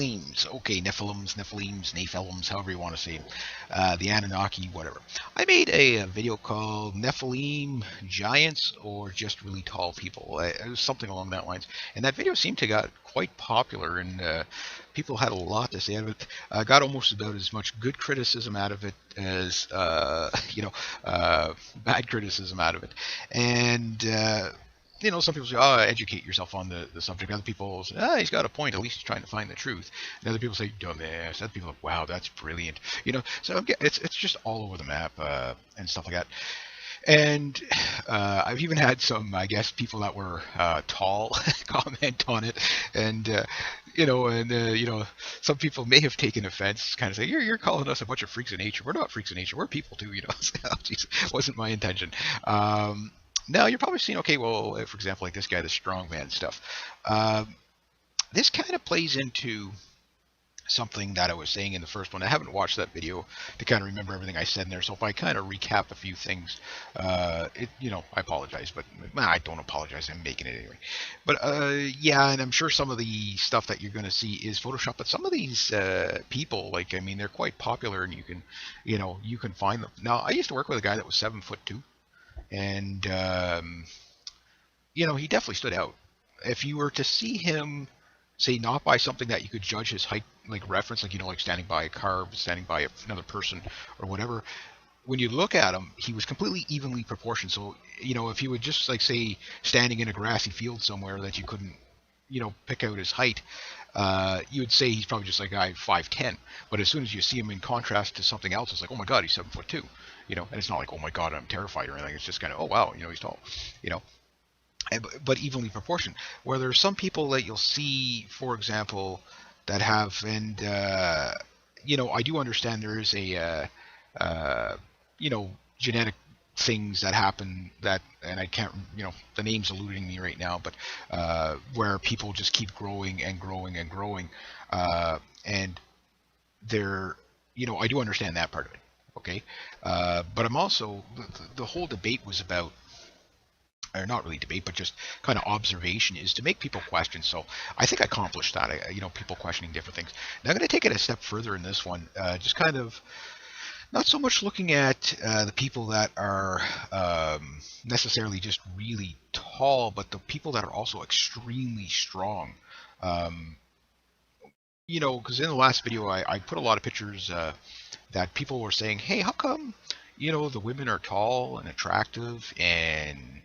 Okay, Nephilims, however you want to say it. The Anunnaki, whatever. I made a video called Nephilim Giants or Just Really Tall People. It was something along that lines. And that video seemed to got quite popular, and people had a lot to say out of it. I got almost about as much good criticism out of it as, bad criticism out of it. And some people say, "Oh, educate yourself on the subject." Other people say, "Ah, he's got a point. At least he's trying to find the truth." And other people say, "Dumbass." Other people are like, "Wow, that's brilliant." So it's just all over the map and stuff like that. And I've even had some, I guess, people that were tall comment on it, and some people may have taken offense, kind of say, "You're calling us a bunch of freaks of nature. We're not freaks of nature. We're people too." So, geez, wasn't my intention. Now you're probably seeing, okay, well, for example, like this guy, the strongman stuff. Um, this kind of plays into something that I was saying in the first one. I haven't watched that video to kind of remember everything I said in there. So if I kind of recap a few things, I apologize, but I don't apologize. I'm making it anyway. But yeah, and I'm sure some of the stuff that you're going to see is Photoshop. But some of these people, like, I mean, they're quite popular, and you can find them. Now, I used to work with a guy that was 7'2", and he definitely stood out. If you were to see him, say, not by something that you could judge his height, like reference, like like standing by a car, standing by another person, or whatever. When you look at him, he was completely evenly proportioned. So if he would just, like, say, standing in a grassy field somewhere that you couldn't, pick out his height, you would say he's probably just like a guy 5'10". But as soon as you see him in contrast to something else, it's like, oh my God, he's 7'2". And it's not like, oh my God, I'm terrified or anything. It's just kind of, oh wow, he's tall. You know, but evenly proportioned. Where there are some people that you'll see, for example, that have, and I do understand there is a genetic things that happen that, and I can't, the name's eluding me right now, but where people just keep growing and growing and growing, and they're, I do understand that part of it. Okay, but I'm also the whole debate was about, or not really debate, but just kind of observation, is to make people question. So I think I accomplished that. People questioning different things. Now I'm going to take it a step further in this one, just kind of not so much looking at the people that are necessarily just really tall, but the people that are also extremely strong. Um, because in the last video I put a lot of pictures that people were saying, hey, how come, the women are tall and attractive and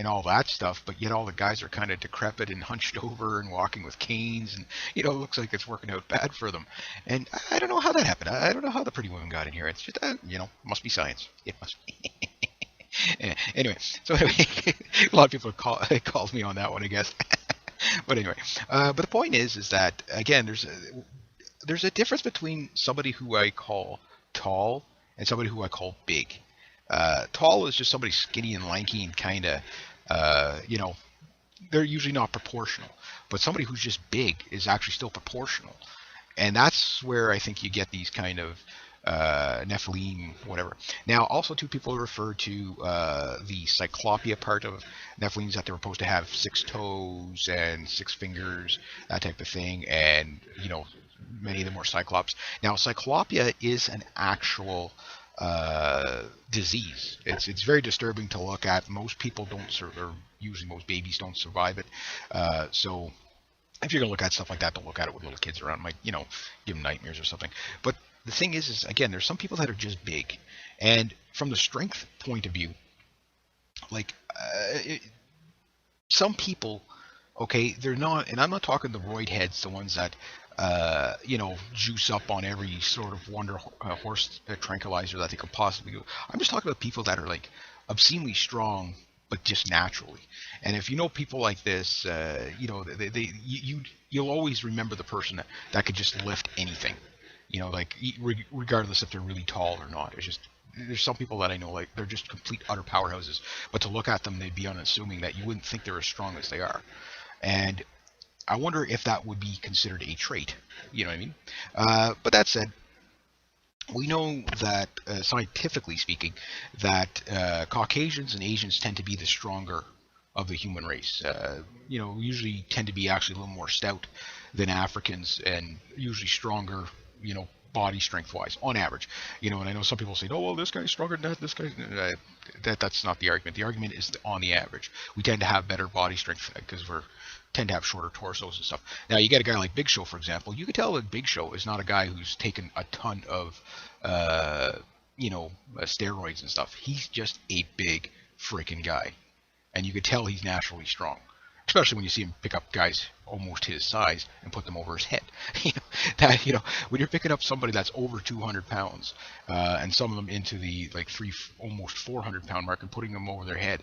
all that stuff, but yet all the guys are kind of decrepit and hunched over and walking with canes, and it looks like it's working out bad for them. And I don't know how that happened. I don't know how the pretty women got in here. It's just must be science. It must be. Anyway, so anyway, a lot of people called me on that one, I guess. But anyway, but the point is that, again, there's a difference between somebody who I call tall and somebody who I call big. Tall is just somebody skinny and lanky and kind of, they're usually not proportional. But somebody who's just big is actually still proportional. And that's where I think you get these kind of Nephilim, whatever. Now, also, two people refer to the Cyclopia part of Nephilims, that they were supposed to have 6 toes and 6 fingers, that type of thing. And, many of them were Cyclops. Now, Cyclopia is an actual disease. It's very disturbing to look at. Most people don't, or usually most babies don't survive it. So if you're gonna look at stuff like that, don't look at it with little kids around. Might give them nightmares or something. But the thing is again, there's some people that are just big, and from the strength point of view, like some people, okay, they're not, and I'm not talking the roid heads, the ones that juice up on every sort of wonder horse tranquilizer that they could possibly do. I'm just talking about people that are like obscenely strong, but just naturally. And if you know people like this, you'll always remember the person that could just lift anything. Like regardless if they're really tall or not. It's just, there's some people that I know, like, they're just complete utter powerhouses, but to look at them, they'd be unassuming, that you wouldn't think they're as strong as they are. And I wonder if that would be considered a trait. You know what I mean? But that said, we know that, scientifically speaking, that Caucasians and Asians tend to be the stronger of the human race. Usually tend to be actually a little more stout. than Africans, and usually stronger, body strength wise on average. And I know some people say, oh well, this guy's stronger than that, this guy. That's not the argument. The argument is on the average. We tend to have better body strength because we're tend to have shorter torsos and stuff. Now you get a guy like Big Show, for example. You could tell that Big Show is not a guy who's taken a ton of, steroids and stuff. He's just a big freaking guy, and you could tell he's naturally strong. Especially when you see him pick up guys almost his size and put them over his head. When you're picking up somebody that's over 200 pounds, and some of them into the like almost 400-pound mark, and putting them over their head,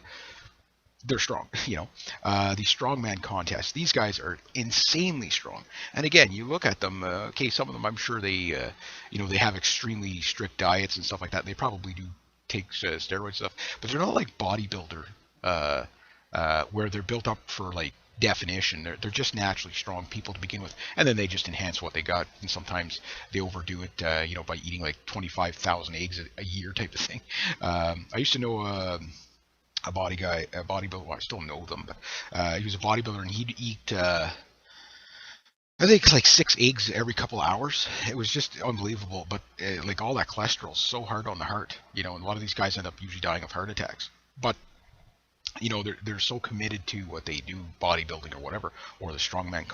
they're strong. These strongman contests, these guys are insanely strong. And again, you look at them. Okay, some of them, I'm sure they have extremely strict diets and stuff like that. They probably do take steroid stuff, but they're not like bodybuilder. Where they're built up for like definition. They're just naturally strong people to begin with, and then they just enhance what they got. And sometimes they overdo it, by eating like 25,000 eggs a year type of thing. I used to know a bodybuilder. Well, I still know them, but he was a bodybuilder, and he'd eat. I think like 6 eggs every couple hours. It was just unbelievable. But like all that cholesterol is so hard on the heart, and a lot of these guys end up usually dying of heart attacks. But they're so committed to what they do, bodybuilding or whatever, or the strongman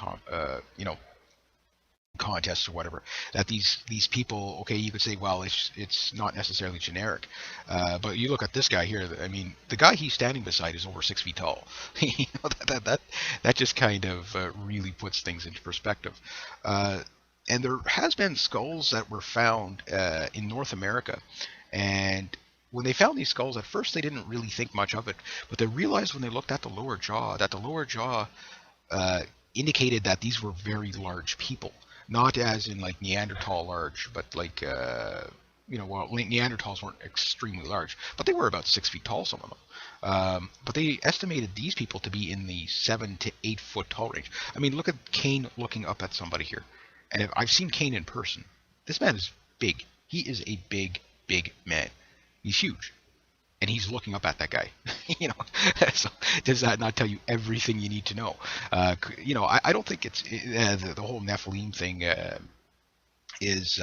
contests or whatever, that these people, okay, you could say, well, it's not necessarily generic, but you look at this guy here. I mean, the guy he's standing beside is over 6 feet tall. That just kind of really puts things into perspective. And there has been skulls that were found in North America, and when they found these skulls, at first they didn't really think much of it, but they realized when they looked at the lower jaw that the lower jaw indicated that these were very large people, not as in like Neanderthal large, but like Neanderthals weren't extremely large, but they were about 6 feet tall, some of them. But they estimated these people to be in the 7 to 8 foot tall range. I mean, look at Cain looking up at somebody here, and I've seen Cain in person. This man is big. He is a big, big man. He's huge, and he's looking up at that guy. So does that not tell you everything you need to know? I don't think it's the whole Nephilim thing is.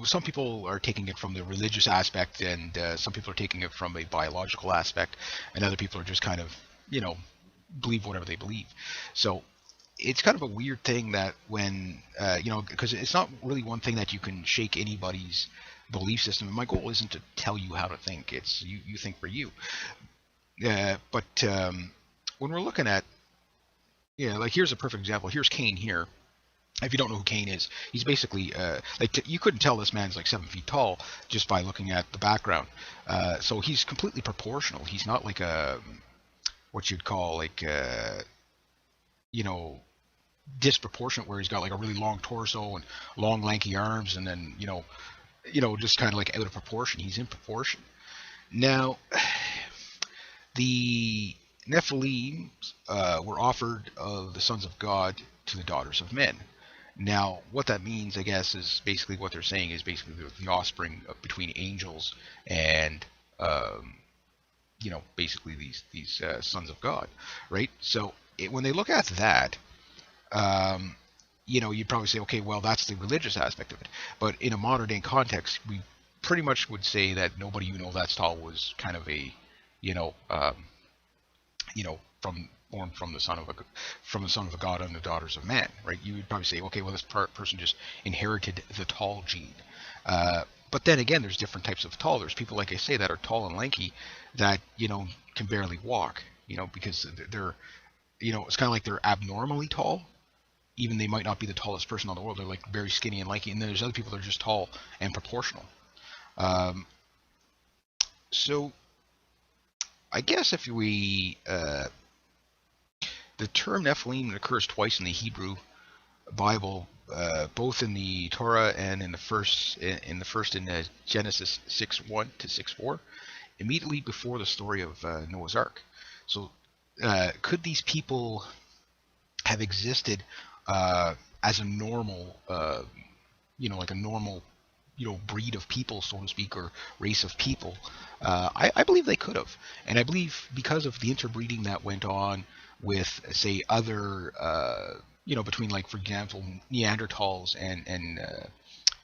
Some people are taking it from the religious aspect, and some people are taking it from a biological aspect, and other people are just kind of, believe whatever they believe. So it's kind of a weird thing that when, because it's not really one thing that you can shake anybody's belief system. And my goal isn't to tell you how to think. It's you think for you. But when we're looking at, like here's a perfect example. Here's Cain here. If you don't know who Cain is, he's basically you couldn't tell this man's like 7 feet tall just by looking at the background. So he's completely proportional. He's not like what you'd call like disproportionate, where he's got like a really long torso and long lanky arms, and then just kind of like out of proportion. He's in proportion. Now, the Nephilim were offered of the sons of God to the daughters of men. Now, what that means, I guess, is basically what they're saying is basically the offspring between angels and, basically these sons of God, right? So when they look at that, you'd probably say, okay, well, that's the religious aspect of it. But in a modern day context, we pretty much would say that nobody that's tall was kind of a, born from the son of a god and the daughters of man, right? You would probably say, okay, well, this person just inherited the tall gene. But then again, there's different types of tall. There's people, like I say, that are tall and lanky that can barely walk, because they're it's kind of like they're abnormally tall. Even they might not be the tallest person in the world. They're like very skinny and lanky. And then there's other people that are just tall and proportional. So I guess if we the term Nephilim occurs twice in the Hebrew Bible, both in the Torah and in the first in Genesis 6:1 to 6:4, immediately before the story of Noah's Ark. So could these people have existed as a normal, like a normal, breed of people, so to speak, or race of people? I believe they could have. And I believe because of the interbreeding that went on with, say, other between, like, for example, Neanderthals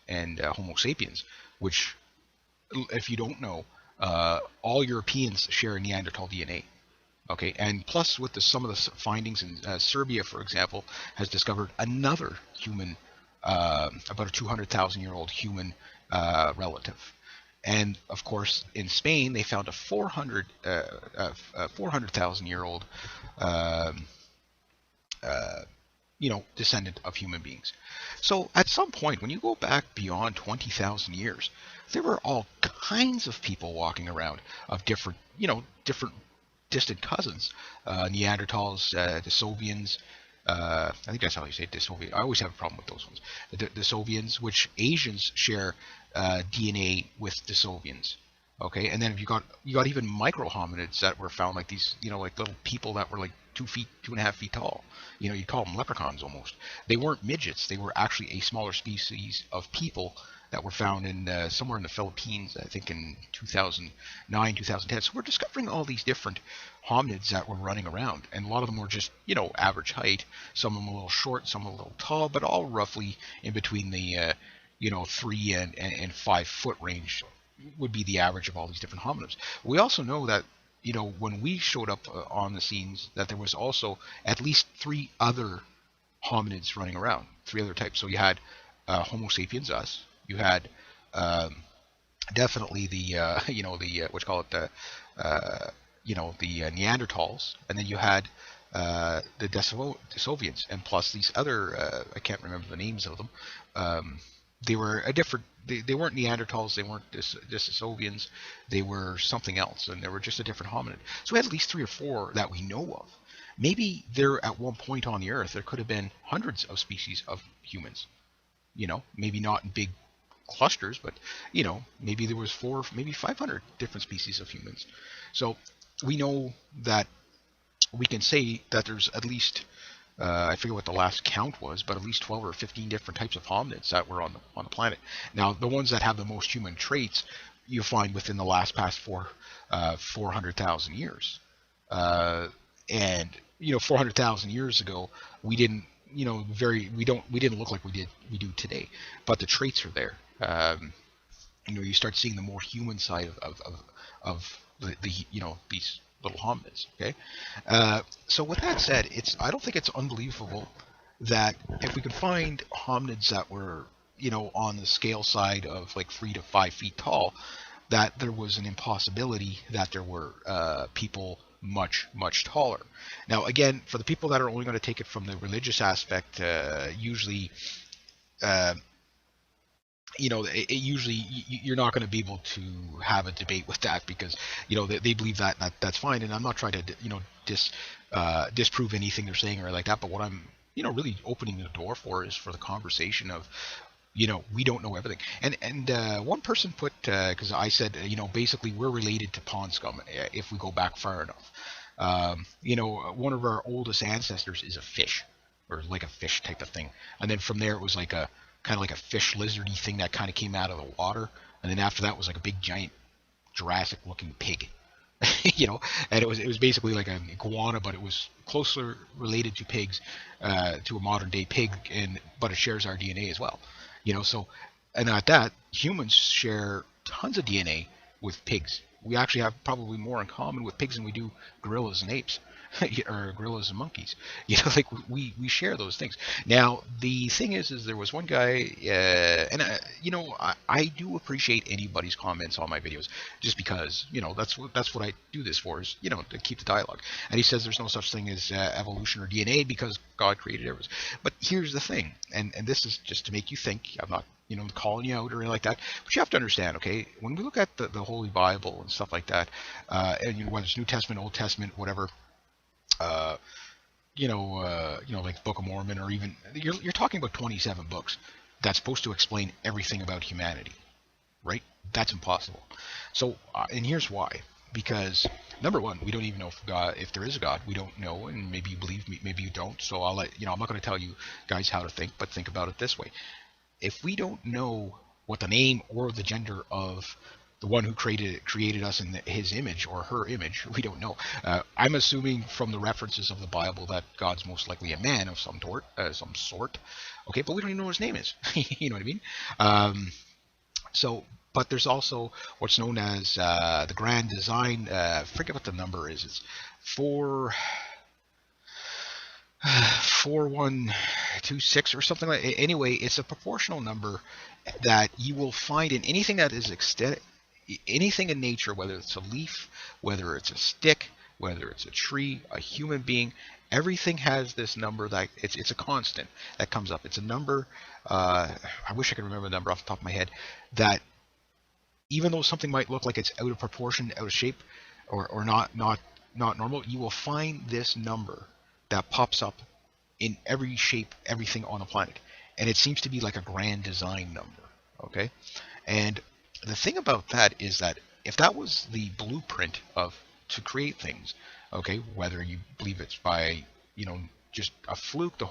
and Homo sapiens, which, if you don't know, all Europeans share Neanderthal DNA. Okay, and plus with some of the findings in Serbia, for example, has discovered another human, about a 200,000-year-old human relative. And of course, in Spain, they found a 400,000-year-old, um, uh, descendant of human beings. So at some point, when you go back beyond 20,000 years, there were all kinds of people walking around of different distant cousins, Neanderthals, Desovians. I think that's how you say it, Desovian. I always have a problem with those ones. The Desovians, which Asians share DNA with Desovians. Okay, and then you got even micro hominids that were found, like these, like little people that were like 2 feet, 2.5 feet tall. You call them leprechauns almost. They weren't midgets. They were actually a smaller species of people that were found in somewhere in the Philippines, I think in 2009, 2010. So we're discovering all these different hominids that were running around, and a lot of them were just, average height. Some of them a little short, some a little tall, but all roughly in between the, 3 and 5 foot range would be the average of all these different hominids. We also know that, when we showed up on the scenes, that there was also at least 3 other hominids running around, 3 other types. So you had Homo sapiens, us. You had definitely the what you call it, the Neanderthals, and then you had the Desovians, and plus these other, I can't remember the names of them. They were a different. They weren't Neanderthals. They weren't Desovians. They were something else, and they were just a different hominid. So we had at least 3 or 4 that we know of. Maybe there, at one point on the Earth, there could have been hundreds of species of humans. Maybe not in big clusters, but maybe there was 4, maybe 500 different species of humans. So we know that we can say that there's at least, I forget what the last count was, but at least 12 or 15 different types of hominids that were on the planet. Now, the ones that have the most human traits, you find within the past 400,000 years. And 400,000 years ago, we didn't, we didn't look like we do today, but the traits are there. You start seeing the more human side of the these little hominids. Okay, so with that said, I don't think it's unbelievable that if we could find hominids that were on the scale side of like 3 to 5 feet tall, that there was an impossibility that there were people much taller. Now, again, for the people that are only going to take it from the religious aspect, usually usually you're not going to be able to have a debate with that, because they believe that's fine, and I'm not trying to disprove anything they're saying or like that. But what I'm really opening the door for is for the conversation of we don't know everything. And one person put, because I said, basically we're related to pond scum if we go back far enough. One of our oldest ancestors is a fish, or like a fish type of thing, and then from there it was like a kind of like a fish lizardy thing that kind of came out of the water, and then after that was like a big giant Jurassic looking pig. And it was basically like an iguana, but it was closer related to pigs, to a modern day pig, but it shares our DNA as well. So, and at that, humans share tons of DNA with pigs. We actually have probably more in common with pigs than we do gorillas and apes, or gorillas and monkeys. Like we share those things. Now, the thing is there was one guy, and I do appreciate anybody's comments on my videos, just because that's what I do this for, is to keep the dialogue. And he says there's no such thing as evolution or DNA, because God created everything. But here's the thing, and this is just to make you think. I'm not calling you out or anything like that, but you have to understand, okay, when we look at the Holy Bible and stuff like that, and whether it's New Testament, Old Testament, whatever, like Book of Mormon, or even you're talking about 27 books that's supposed to explain everything about humanity, right? That's impossible. So, and here's why. Because number one, we don't even know if there is a God. We don't know, and maybe you believe me, maybe you don't. So I'll let I'm not going to tell you guys how to think, but think about it this way: if we don't know what the name or the gender of The one who created us in his image or her image. We don't know. I'm assuming from the references of the Bible that God's most likely a man of some sort. Okay, but we don't even know what his name is. You know what I mean? So, but there's also what's known as the grand design. Forget what the number is. It's four. 4126 or something like. Anyway, it's a proportional number that you will find in anything that is extended, anything in nature, whether it's a leaf, whether it's a stick, whether it's a tree, a human being. Everything has this number that it's a constant that comes up. It's a number. I wish I could remember the number off the top of my head. That even though something might look like it's out of proportion, out of shape, or not normal, you will find this number that pops up in every shape, everything on the planet. And it seems to be like a grand design number. Okay? And the thing about that is that if that was the blueprint of to create things, okay, whether you believe it's by, just a fluke, the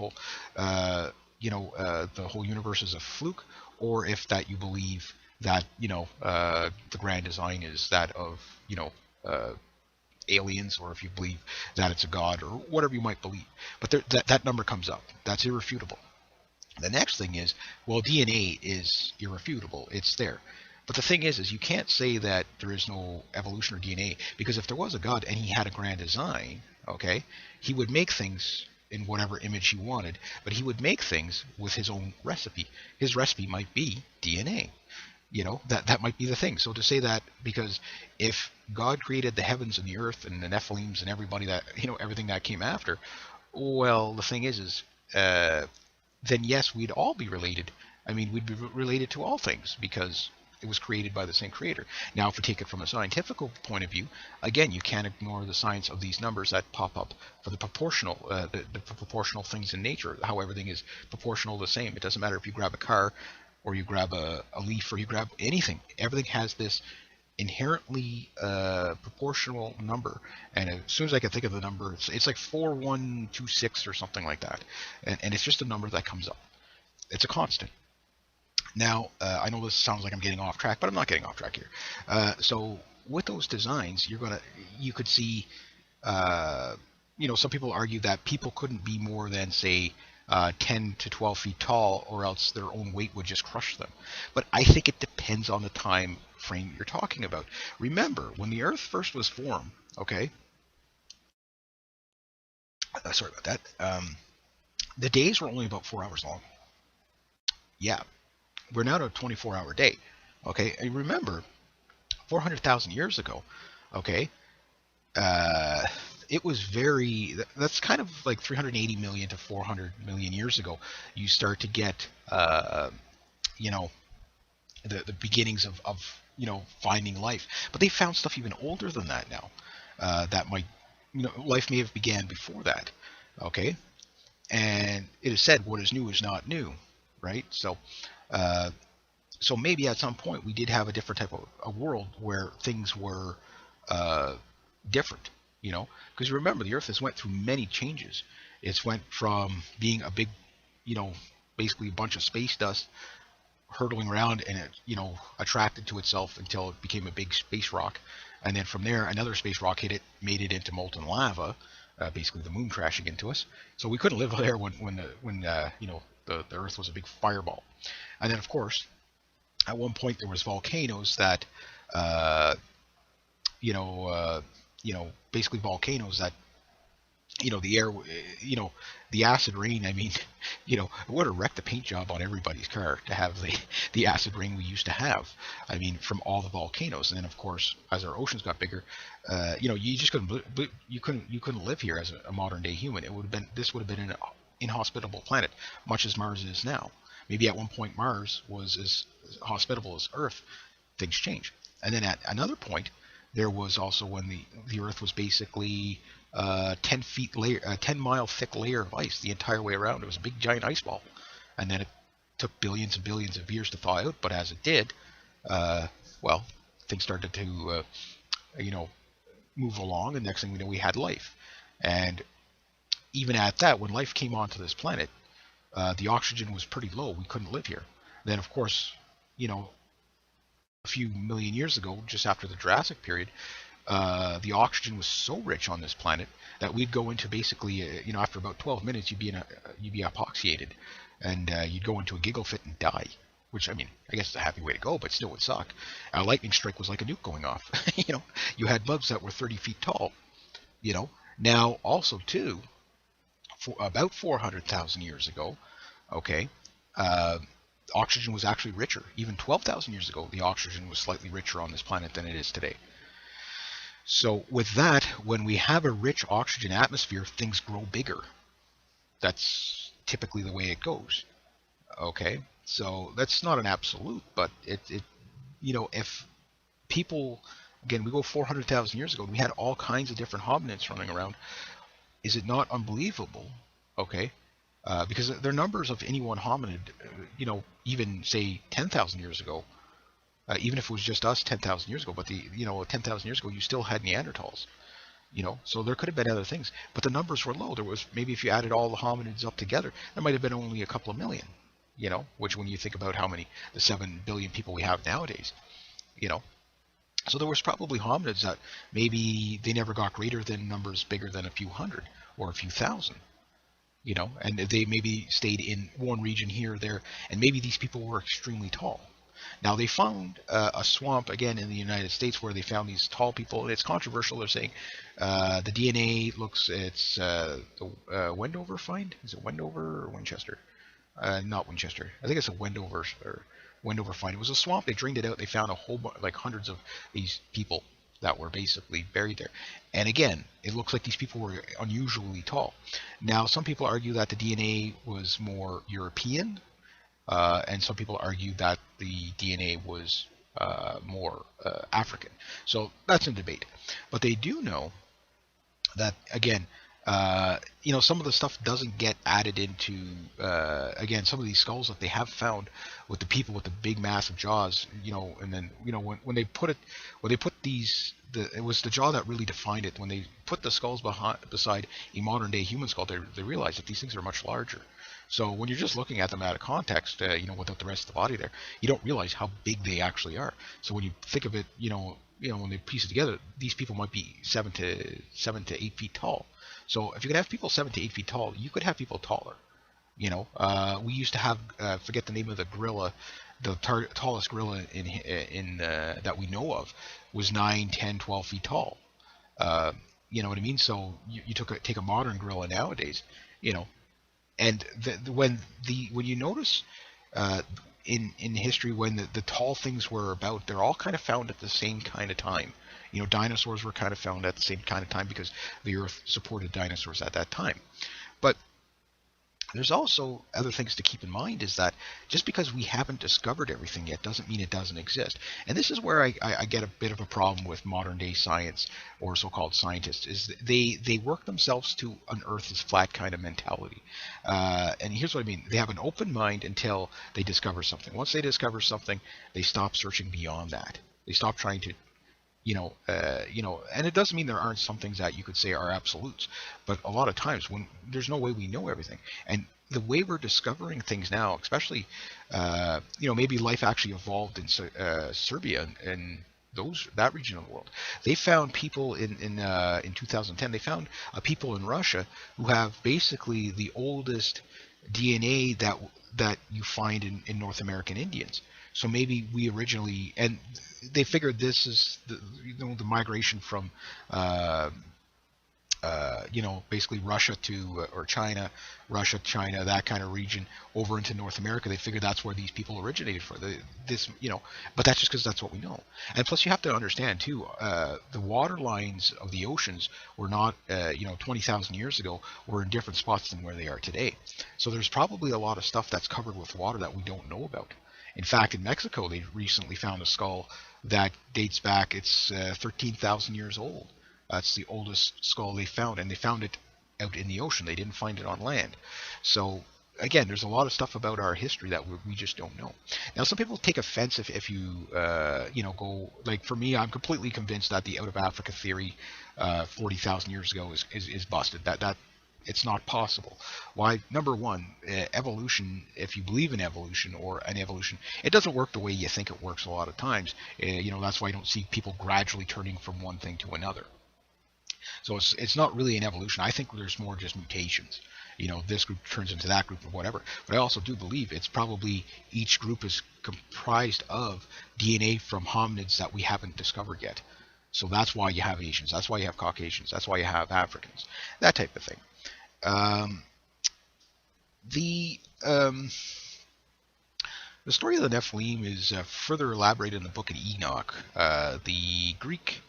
whole universe is a fluke, or if that you believe that, the grand design is that of, aliens, or if you believe that it's a god, or whatever you might believe. But that number comes up. That's irrefutable. The next thing is, well, DNA is irrefutable. It's there. But the thing is you can't say that there is no evolution or DNA, because if there was a god and he had a grand design, okay, he would make things in whatever image he wanted, but he would make things with his own recipe. His recipe might be DNA. That might be the thing. So to say that, because if God created the heavens and the earth and the Nephilims and everybody that, everything that came after, well, the thing is then yes, we'd all be related. I mean, we'd be related to all things because it was created by the same creator. Now, if we take it from a scientific point of view, again, you can't ignore the science of these numbers that pop up for the proportional, the proportional things in nature, how everything is proportional the same. It doesn't matter if you grab a car or you grab a leaf or you grab anything. Everything has this inherently proportional number. And as soon as I can think of the number, it's like 4126 or something like that. And it's just a number that comes up. It's a constant. Now, I know this sounds like I'm getting off track, but I'm not getting off track here. So with those designs, you could see, some people argue that people couldn't be more than, say, 10 to 12 feet tall, or else their own weight would just crush them. But I think it depends on the time frame you're talking about. Remember, when the Earth first was formed, okay, sorry about that, the days were only about 4 hours long. Yeah, we're now at a 24-hour day. Okay, and remember, 400,000 years ago, okay, it was that's kind of like 380 million to 400 million years ago. You start to get, the beginnings of finding life. But they found stuff even older than that now. That might, life may have began before that. Okay, and it is said, what is new is not new, right? So, so maybe at some point we did have a different type of a world where things were different, because remember, the Earth has went through many changes. It's went from being a big, basically a bunch of space dust hurtling around, and it, attracted to itself until it became a big space rock. And then from there, another space rock hit it, made it into molten lava, basically the moon crashing into us. So we couldn't live there when the Earth was a big fireball. And then, of course, at one point there was volcanoes that, basically volcanoes that, the air, the acid rain. I mean, it would have wrecked the paint job on everybody's car to have the acid rain we used to have. I mean, from all the volcanoes. And then, of course, as our oceans got bigger, you just couldn't live here as a modern day human. This would have been an inhospitable planet, much as Mars is now. Maybe at one point Mars was as hospitable as Earth. Things change. And then at another point, there was also when the Earth was basically 10 mile thick layer of ice the entire way around. It was a big giant ice ball. And then it took billions and billions of years to thaw out. But as it did, well, things started to, move along. And next thing we know, we had life. And even at that, when life came onto this planet, the oxygen was pretty low. We couldn't live here. Then, of course, a few million years ago, just after the Jurassic period, the oxygen was so rich on this planet that we'd go into basically, after about 12 minutes, you'd be apoxiated, and you'd go into a giggle fit and die. Which, I mean, I guess it's a happy way to go, but still would suck. A lightning strike was like a nuke going off. You had bugs that were 30 feet tall. Now also too, for about 400,000 years ago, okay, uh, oxygen was actually richer. Even 12,000 years ago, the oxygen was slightly richer on this planet than it is today. So with that, when we have a rich oxygen atmosphere, things grow bigger. That's typically the way it goes. Okay, so that's not an absolute, but if people, again, we go 400,000 years ago, we had all kinds of different hominids running around. Is it not unbelievable? Okay, because their numbers of any one hominid, even say 10,000 years ago, even if it was just us 10,000 years ago, but 10,000 years ago, you still had Neanderthals. So there could have been other things, but the numbers were low. There was, maybe if you added all the hominids up together, there might have been only a couple of million. Which, when you think about the 7 billion people we have nowadays, so there was probably hominids that maybe they never got greater than numbers bigger than a few hundred or a few thousand, and they maybe stayed in one region here or there, and maybe these people were extremely tall. Now they found a swamp again in the United States where they found these tall people, and it's controversial. They're saying the DNA it's the Wendover find. Is it Wendover or Winchester? Not Winchester. I think it's a Wendover find. It was a swamp. They drained it out. They found a whole like hundreds of these people that were basically buried there. And again, it looks like these people were unusually tall. Now, some people argue that the DNA was more European, and some people argue that the DNA was more African. So that's in debate. But they do know that, again, some of the stuff doesn't get added into, again, some of these skulls that they have found with the people with the big massive jaws, and then, when they put these, it was the jaw that really defined it. When they put the skulls beside a modern day human skull, they realized that these things are much larger. So when you're just looking at them out of context, without the rest of the body there, you don't realize how big they actually are. So when you think of it, when they piece it together, these people might be 7 to 8 feet tall. So if you could have people 7 to 8 feet tall, you could have people taller. We used to have, forget the name of the gorilla, the tallest gorilla in that we know of was 9, 10, 12 feet tall. You know what I mean? So you take a modern gorilla nowadays, and when you notice in history when the tall things were about, they're all kind of found at the same kind of time. Dinosaurs were kind of found at the same kind of time because the Earth supported dinosaurs at that time. But there's also other things to keep in mind, is that just because we haven't discovered everything yet doesn't mean it doesn't exist. And this is where I get a bit of a problem with modern day science, or so-called scientists, is they work themselves to an Earth is flat kind of mentality. And here's what I mean. They have an open mind until they discover something. Once they discover something, they stop searching beyond that. They stop trying to and it doesn't mean there aren't some things that you could say are absolutes, but a lot of times when there's no way we know everything, and the way we're discovering things now, especially, maybe life actually evolved in Serbia and that region of the world. They found people in 2010. They found people in Russia who have basically the oldest DNA that you find in North American Indians. So maybe we originally, and they figured this is the migration from, basically Russia to, or China, that kind of region over into North America. They figured that's where these people originated from. But that's just because that's what we know. And plus you have to understand too, the water lines of the oceans were not, 20,000 years ago, were in different spots than where they are today. So there's probably a lot of stuff that's covered with water that we don't know about. In fact, in Mexico, they recently found a skull that dates back, it's 13,000 years old. That's the oldest skull they found, and they found it out in the ocean. They didn't find it on land. So, again, there's a lot of stuff about our history that we just don't know. Now, some people take offense if you, go, like for me, I'm completely convinced that the out of Africa theory 40,000 years ago is busted. That It's not possible. Why? Number one, evolution, if you believe in evolution or an evolution, it doesn't work the way you think it works a lot of times. That's why you don't see people gradually turning from one thing to another. So it's not really an evolution. I think there's more just mutations. This group turns into that group or whatever. But I also do believe it's probably each group is comprised of DNA from hominids that we haven't discovered yet. So that's why you have Asians. That's why you have Caucasians. That's why you have Africans. That type of thing. The the story of the Nephilim is further elaborated in the book of Enoch. The Greek,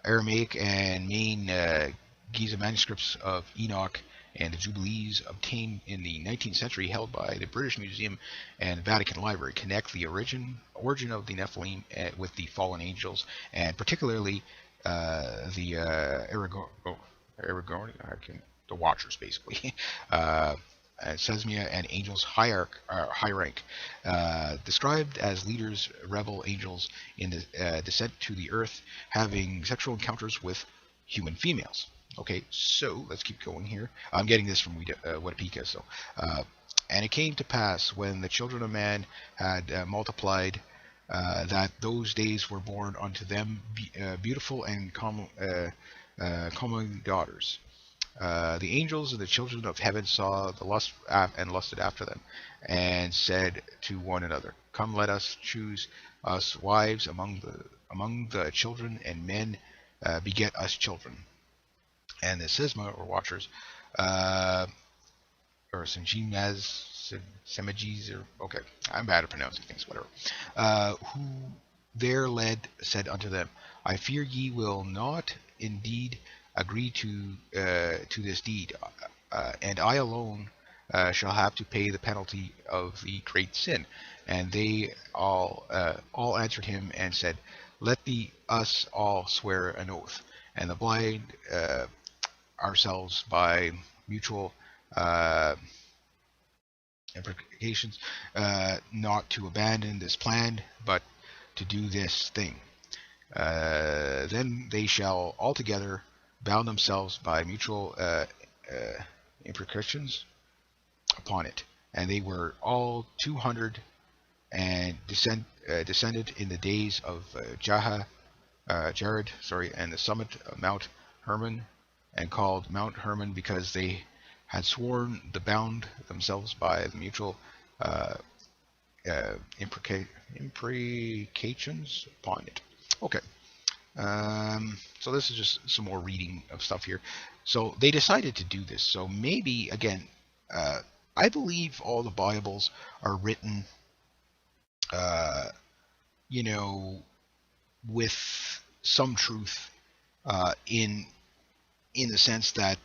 Aramaic, and main Giza manuscripts of Enoch and the Jubilees obtained in the 19th century, held by the British Museum and Vatican Library, connect the origin of the Nephilim with the fallen angels, and particularly the the Watchers, basically. Sesmia and angels high rank, described as leaders, rebel angels in the descent to the earth, having sexual encounters with human females. Okay, so let's keep going here. I'm getting this from Wikipedia. So, and it came to pass when the children of man had multiplied, that those days were born unto them beautiful and common daughters. The angels and the children of heaven saw the lust and lusted after them, and said to one another, "Come, let us choose us wives among the children, and men beget us children." And the Sisma, or Watchers, or Semages, or okay, I'm bad at pronouncing things, whatever. Who there led said unto them, "I fear ye will not indeed agree to this deed, and I alone shall have to pay the penalty of the great sin." And they all answered him and said, "Let us all swear an oath, and the blind ourselves by mutual imprecations, not to abandon this plan, but to do this thing. Then they shall altogether bound themselves by mutual imprecations upon it." And they were all 200, and descended in the days of Jared, and the summit of Mount Hermon, and called Mount Hermon because they had sworn to bound themselves by the mutual imprecations upon it. Okay. So this is just some more reading of stuff here. So they decided to do this. So maybe, again, I believe all the Bibles are written, with some truth in the sense that,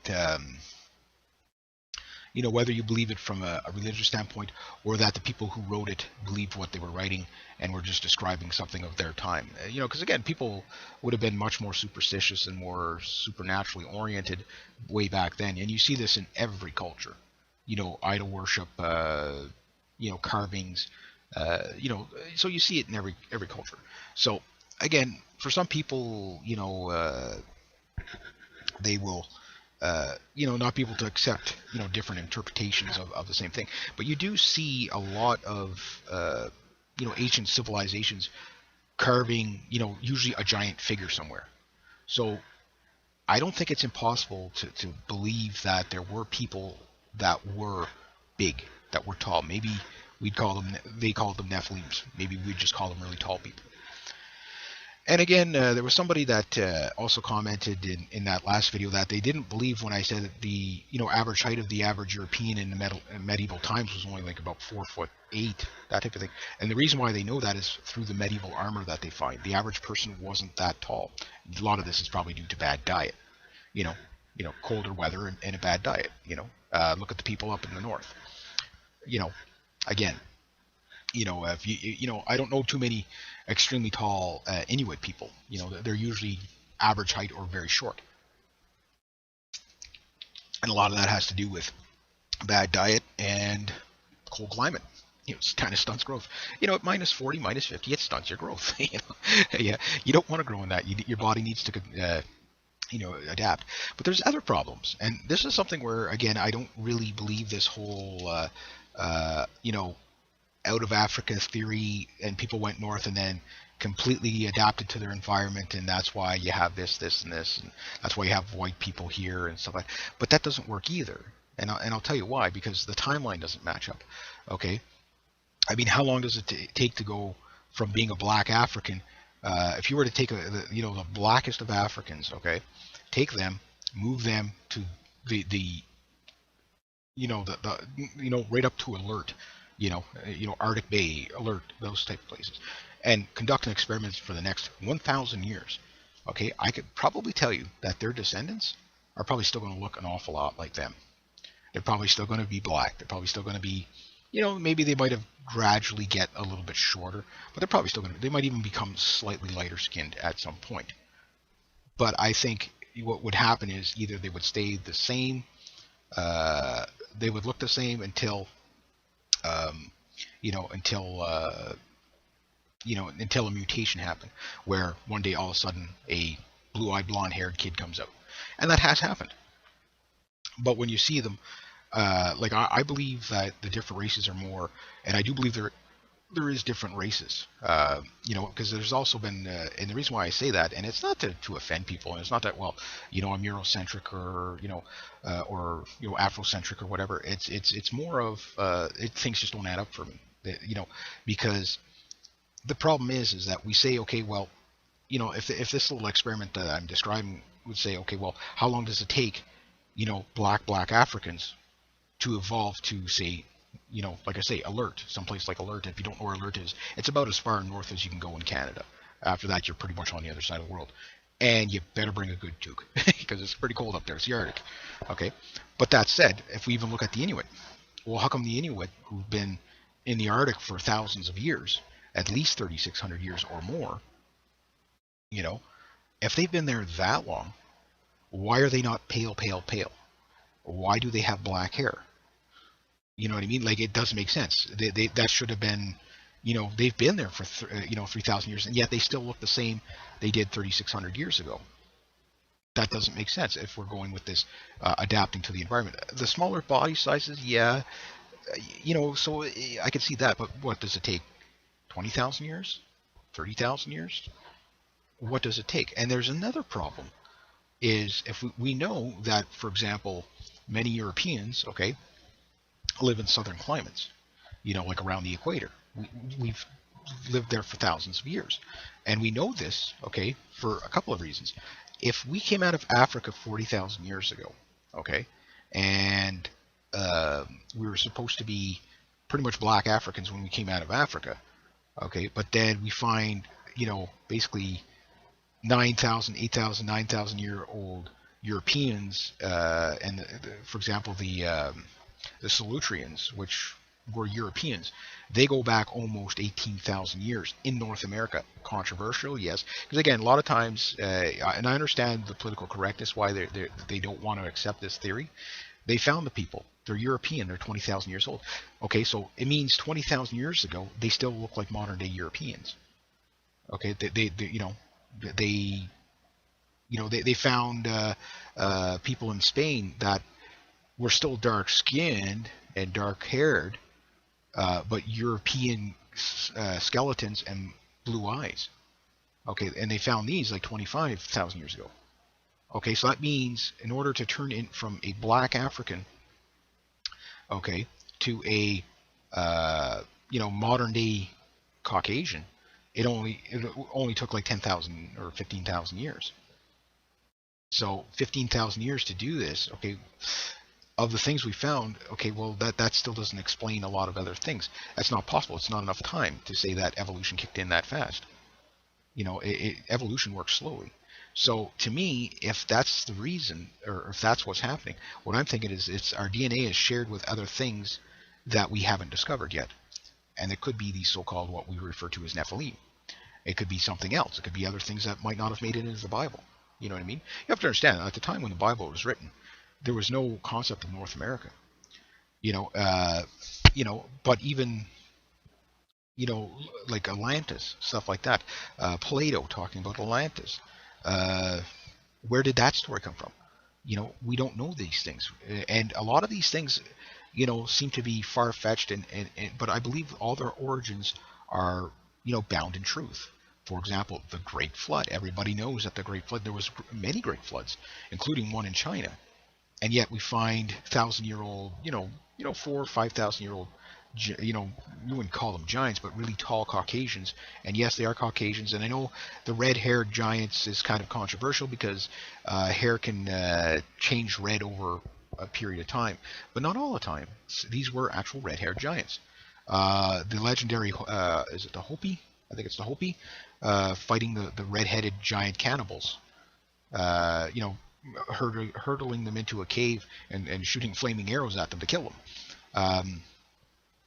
whether you believe it from a religious standpoint, or that the people who wrote it believed what they were writing and were just describing something of their time. Because again, people would have been much more superstitious and more supernaturally oriented way back then. And you see this in every culture. Idol worship, carvings, so you see it in every culture. So again, for some people, they will not be able to accept, different interpretations of the same thing. But you do see a lot of, ancient civilizations carving, usually a giant figure somewhere. So I don't think it's impossible to believe that there were people that were big, that were tall. Maybe they called them Nephilims. Maybe we'd just call them really tall people. And again, there was somebody that also commented in that last video that they didn't believe when I said that the average height of the average European in the medieval times was only like about 4'8", that type of thing. And the reason why they know that is through the medieval armor that they find. The average person wasn't that tall. A lot of this is probably due to bad diet, colder weather and a bad diet. Look at the people up in the north. Again. If I don't know too many extremely tall Inuit people. They're usually average height or very short. And a lot of that has to do with bad diet and cold climate. It kind of stunts growth. At minus 40, minus 50, it stunts your growth. Yeah, you don't want to grow in that. Your body needs to adapt. But there's other problems, and this is something where, again, I don't really believe this whole out of Africa theory, and people went north and then completely adapted to their environment, and that's why you have this, and this, and that's why you have white people here and stuff like that. But that doesn't work either, and I'll tell you why, because the timeline doesn't match up. Okay, I mean, how long does it take to go from being a black African? If you were to take the blackest of Africans, okay, take them, move them to the right up to Alert, Arctic Bay, Alert, those type of places, and conduct an experiment for the next 1,000 years. Okay, I could probably tell you that their descendants are probably still going to look an awful lot like them. They're probably still going to be black. They're probably still going to be, maybe they might have gradually get a little bit shorter, but they're probably still going to, they might even become slightly lighter skinned at some point. But I think what would happen is either they would stay the same, they would look the same until, um, you know, until, uh, until a mutation happened, where one day all of a sudden a blue-eyed, blonde-haired kid comes out, and that has happened. But when you see them, like I believe that the different races are more, and I do believe there is different races, because there's also been, and the reason why I say that, and it's not to offend people, and it's not that, well, I'm Eurocentric, or Afrocentric or whatever. It's more of, things just don't add up for me, because the problem is that we say, okay, well, if this little experiment that I'm describing would say, okay, well, how long does it take, black Africans to evolve to, say, like I say, Alert, someplace like Alert. If you don't know where Alert is, it's about as far north as you can go in Canada. After that, you're pretty much on the other side of the world. And you better bring a good toque, because it's pretty cold up there. It's the Arctic. Okay? But that said, if we even look at the Inuit, well, how come the Inuit, who've been in the Arctic for thousands of years, at least 3,600 years or more, you know, if they've been there that long, why are they not pale, pale, pale? Why do they have black hair? You know what I mean? Like, it doesn't make sense. That should have been, they've been there for 3,000 years, and yet they still look the same they did 3,600 years ago. That doesn't make sense if we're going with this, adapting to the environment. The smaller body sizes, yeah, so I could see that, but what does it take? 20,000 years? 30,000 years? What does it take? And there's another problem, is if we know that, for example, many Europeans, okay, live in southern climates, like around the equator. We've lived there for thousands of years. And we know this, okay, for a couple of reasons. If we came out of Africa 40,000 years ago, okay, and we were supposed to be pretty much black Africans when we came out of Africa, okay, but then we find, basically 9,000, 8,000, 9,000 year old Europeans, and for example, the Solutreans, which were Europeans, they go back almost 18,000 years in North America. Controversial, yes, because again, a lot of times, and I understand the political correctness why they don't want to accept this theory. They found the people. They're European. They're 20,000 years old. Okay, so it means 20,000 years ago they still look like modern day Europeans. Okay, they they found, people in Spain that were still dark skinned and dark haired, but European, skeletons and blue eyes. Okay, and they found these like 25,000 years ago. Okay, so that means in order to turn in from a black African, okay, to a, modern day Caucasian, it only took like 10,000 or 15,000 years. So 15,000 years to do this. Okay, of the things we found, okay, well, that still doesn't explain a lot of other things. That's not possible. It's not enough time to say that evolution kicked in that fast. Evolution works slowly. So to me, if that's the reason, or if that's what's happening, what I'm thinking is it's our DNA is shared with other things that we haven't discovered yet. And it could be these so-called, what we refer to as Nephilim. It could be something else. It could be other things that might not have made it into the Bible. You know what I mean? You have to understand, at the time when the Bible was written, there was no concept of North America. But even, like Atlantis, stuff like that. Plato talking about Atlantis. Where did that story come from? We don't know these things, and a lot of these things, seem to be far fetched, and but I believe all their origins are, bound in truth. For example, the Great Flood. Everybody knows that the Great Flood. There was many Great Floods, including one in China, and yet we find 1,000-year-old, 4 or 5,000-year-old, you wouldn't call them giants, but really tall Caucasians. And yes, they are Caucasians. And I know the red-haired giants is kind of controversial because hair can change red over a period of time, but not all the time. These were actual red-haired giants. The legendary, is it the Hopi? I think it's the Hopi, fighting the red-headed giant cannibals. You know, hurtling them into a cave and shooting flaming arrows at them to kill them.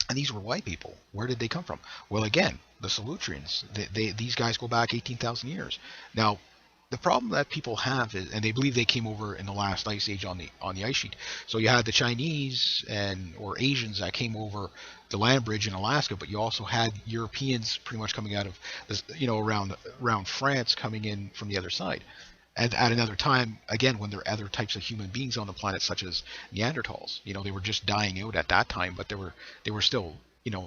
And these were white people. Where did they come from? Well, again, the Solutreans. These guys go back 18,000 years. Now, the problem that people have is, and they believe they came over in the last ice age on the ice sheet. So you had the Chinese or Asians that came over the land bridge in Alaska, but you also had Europeans pretty much coming out of this, around France, coming in from the other side. And at another time, again, when there are other types of human beings on the planet, such as Neanderthals, they were just dying out at that time, but they were still,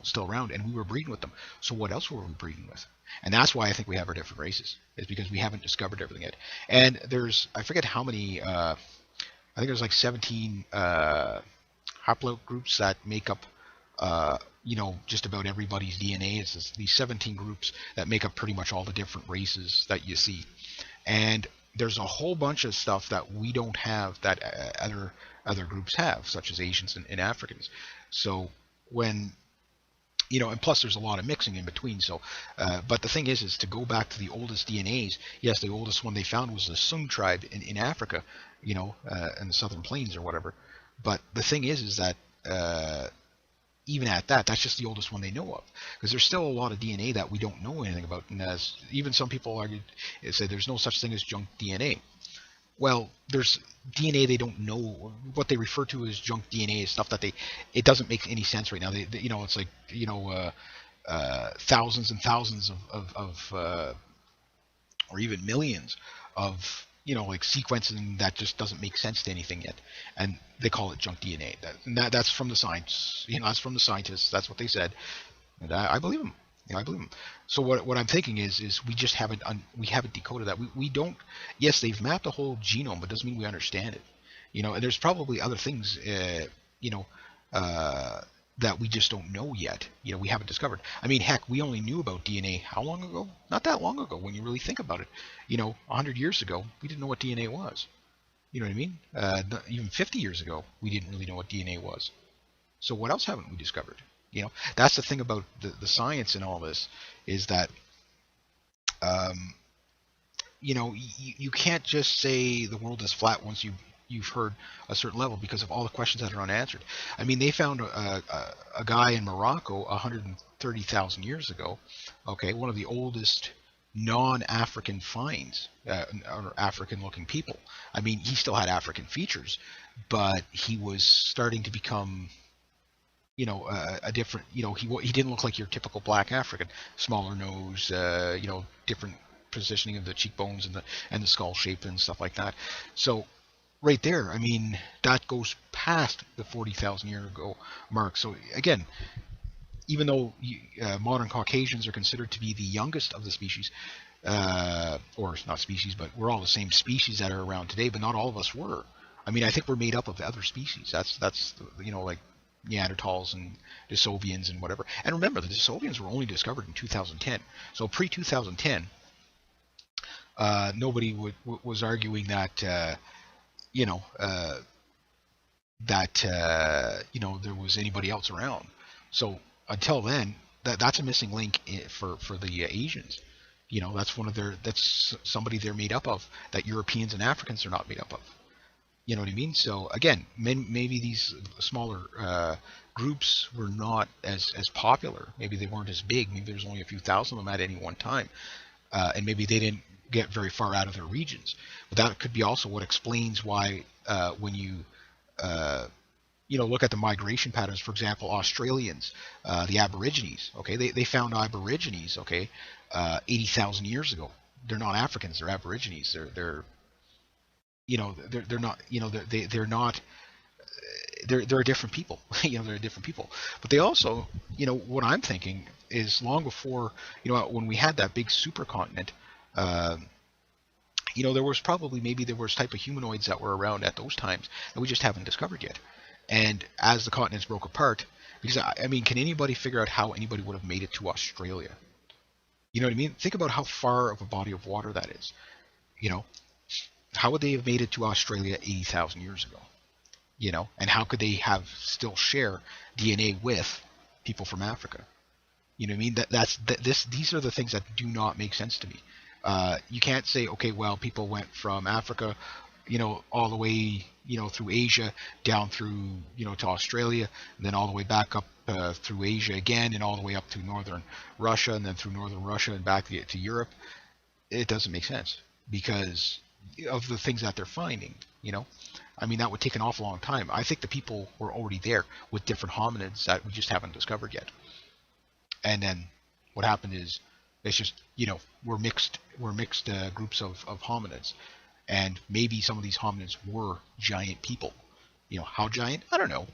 still around, and we were breeding with them. So what else were we breeding with? And that's why I think we have our different races, is because we haven't discovered everything yet. And I forget how many, I think there's like 17 haplogroups that make up, just about everybody's DNA. It's these 17 groups that make up pretty much all the different races that you see. And there's a whole bunch of stuff that we don't have that other groups have, such as Asians and Africans. So when and plus there's a lot of mixing in between. So, but the thing is to go back to the oldest DNAs. Yes, the oldest one they found was the Sung tribe in Africa, in the Southern Plains or whatever. But the thing is that even at that, that's just the oldest one they know of, because there's still a lot of DNA that we don't know anything about. And as even some people argued, said there's no such thing as junk DNA. Well, there's DNA they don't know. What they refer to as junk DNA is stuff that it doesn't make any sense right now. It's like thousands and thousands of or even millions of like sequencing that just doesn't make sense to anything yet, and they call it junk DNA. That's from the science. That's from the scientists. That's what they said, and I believe them. I believe them. So what I'm thinking is we just haven't decoded that. We don't. Yes, they've mapped the whole genome, but doesn't mean we understand it. And there's probably other things. That we just don't know yet. We haven't discovered. I mean, heck, we only knew about DNA how long ago? Not that long ago, when you really think about it. 100 years ago, we didn't know what DNA was. You know what I mean? Even 50 years ago, we didn't really know what DNA was. So what else haven't we discovered? That's the thing about the science and all this, is that, you can't just say the world is flat once you've heard a certain level, because of all the questions that are unanswered. I mean, they found a guy in Morocco 130,000 years ago, okay, one of the oldest non-African finds, or African-looking people. I mean, he still had African features, but he was starting to become, a different, he didn't look like your typical black African. Smaller nose, different positioning of the cheekbones and the skull shape and stuff like that. So right there, I mean, that goes past the 40,000 year ago mark. So again, even though modern Caucasians are considered to be the youngest of the species, or not species, but we're all the same species that are around today, but not all of us were. I mean, I think we're made up of other species. That's like Neanderthals and Desovians and whatever. And remember, the Desovians were only discovered in 2010. So pre-2010, nobody was arguing that there was anybody else around. So until then, that's a missing link for the Asians. That's somebody they're made up of, that Europeans and Africans are not made up of. You know what I mean? So again, maybe these smaller groups were not as popular. Maybe they weren't as big. Maybe there's only a few thousand of them at any one time, and maybe they didn't get very far out of their regions. But that could be also what explains why when you look at the migration patterns, for example, Australians, the Aborigines, okay, they found Aborigines, okay, 80,000 years ago. They're not Africans, they're Aborigines. They're they're not, they're not, they're a different people. They're a different people. But they also, what I'm thinking is long before, when we had that big supercontinent, uh, there was probably, maybe there was type of humanoids that were around at those times that we just haven't discovered yet. And as the continents broke apart, because I mean, can anybody figure out how anybody would have made it to Australia? You know what I mean? Think about how far of a body of water that is. You know, how would they have made it to Australia 80,000 years ago? And how could they have still share DNA with people from Africa? You know what I mean? These are the things that do not make sense to me. You can't say, okay, well, people went from Africa, all the way, through Asia, down through, to Australia, and then all the way back up through Asia again, and all the way up to northern Russia, and then through northern Russia and back to Europe. It doesn't make sense because of the things that they're finding. I mean, that would take an awful long time. I think the people were already there with different hominids that we just haven't discovered yet. And then what happened is it's just, we're mixed groups of hominids, and maybe some of these hominids were giant people. How giant? I don't know.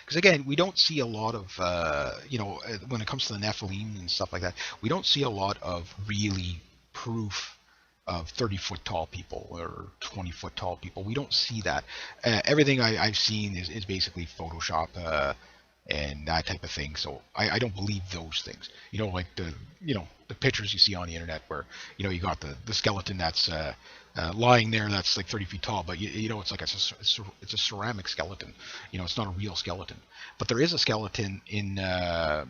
Because again, we don't see a lot of, when it comes to the Nephilim and stuff like that, we don't see a lot of really proof of 30-foot tall people or 20-foot tall people. We don't see that. Everything I've seen is basically Photoshop and that type of thing. So I don't believe those things. Like the pictures you see on the internet where you got the skeleton that's lying there that's like 30 feet tall, but it's like it's a ceramic skeleton. It's not a real skeleton. But there is a skeleton in a